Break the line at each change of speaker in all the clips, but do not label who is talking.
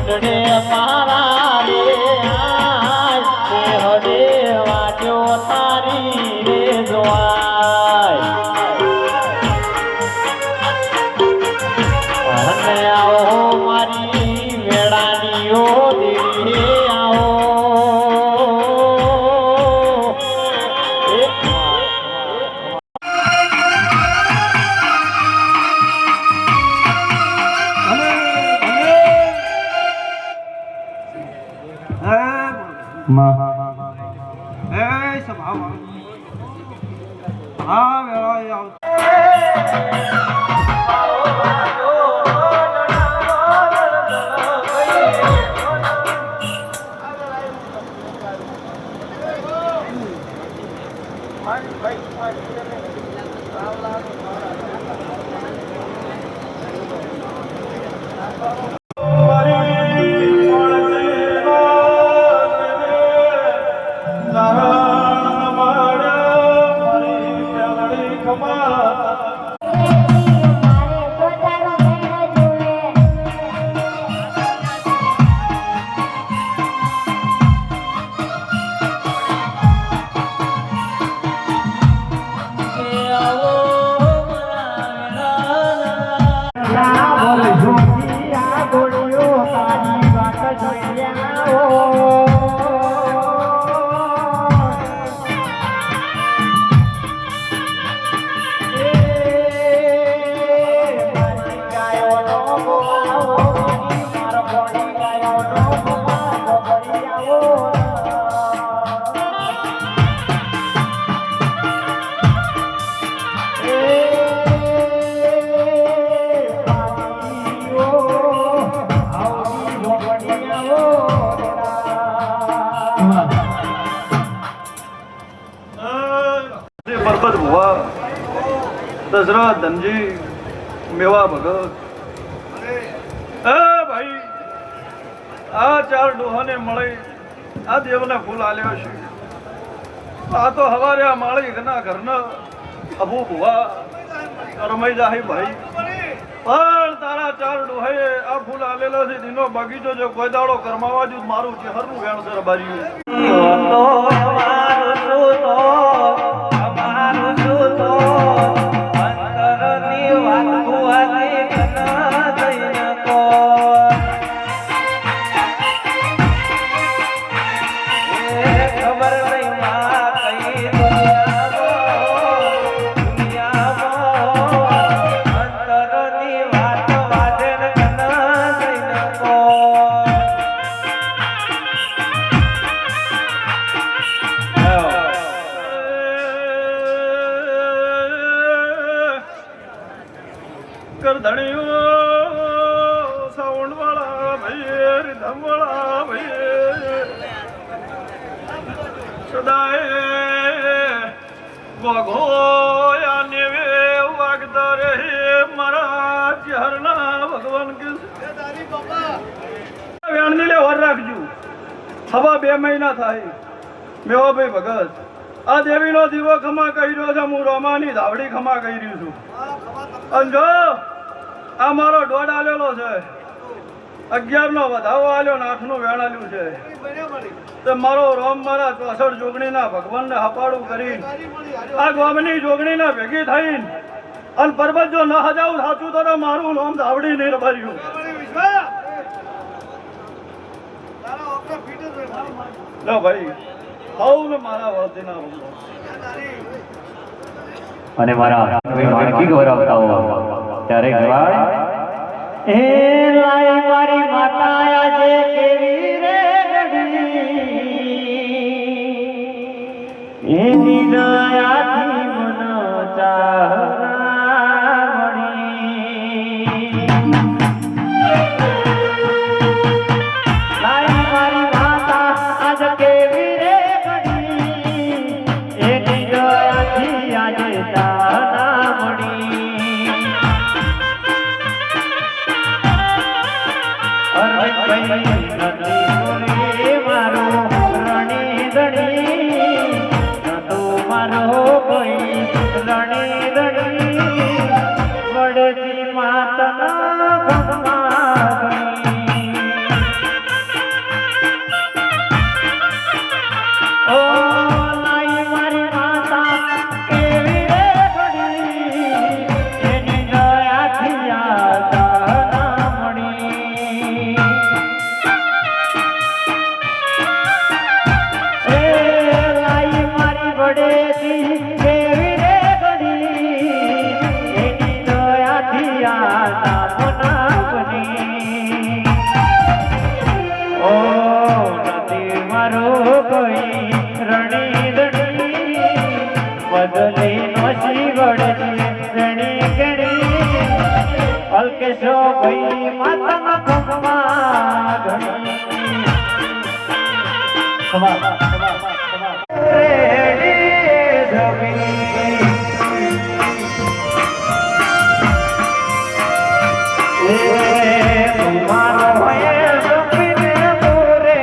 ઓટડે મારા રે આય હડે વાટ્યો તારી રે જોવાય અને આવો મારી વેળાનીઓ દેવી આવો
પરબત ભુવા દશરથ ધનજી મેવા ભગત ભાઈ આ ચાર ડોહાને મળી આ દેવને ફૂલ આલ્યો છે આ તો હવારે આ માળી ઘરના અબુ ભુવા રમાઈ જાહી ભાઈ પણ તારા ચાર ડોહાએ આ ફૂલ આલેલો છે તેનો બગીચો જો કોઈ દાડો કરમાવા જ મારું ચહેરનું વેણ છે ધણીઓ સાવણ વાળા ભાઈ રીધમ વાળા ભાઈ સદાય વઘોયા નેવે વાગતા રે મારા ચહેરના ભગવાન કે વેણની લે વર રાખજો સવા 2 મહિના થાય મેવાભાઈ ભગત આ દેવીનો દીવો ખમા કર્યો છે હું રોમાની ધાવડી ખમા કર્યું છું અને જો આ મારો દોડ આલેલો છે 11 નો વધાવો આલ્યો ને 8 નું વેણ આલ્યું છે તો મારો રોમ મારા 64 જોગણીના ભગવાનને હપાડું કરી આ ગોમની જોગણીના ભેગી થઈને અને પર્વત જો ન હજાવું સાચું તો મારું નામ ધાવડી નહીં રબાર્યું લો ભાઈ સૌને મારા વળતીના
અને મારા માણકી ગૌરવતા હો ત્યારે ગવાય
એ લાઈ મારી માતા આજે કેવી રે ગડી એની દયાથી મન ચાહના મળી લાઈ મારી માતા આજ કેવી રે ગડી એની દયાથી આજે ચાહના મળી બદલી નો શિવડની રણી ગણી અલ્કેશો ભાઈ માતાના ભગવા ઘણી રેડી જમી મારો હોય જમીને પૂરે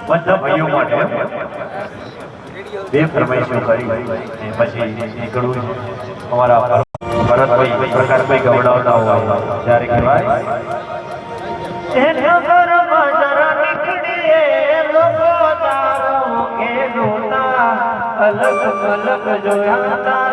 બધા ભાઈઓ માટે બે ફરમાઈશો કરી અને પછી નીકળવું અમારા ભરતભાઈ પ્રકાશભાઈ ગવડાવતા હોય ત્યારે કહેવાય
એનો ઘરમાં જરા નીકળીએ લોકો તારો કે જોતા અલગ અલગ જોયા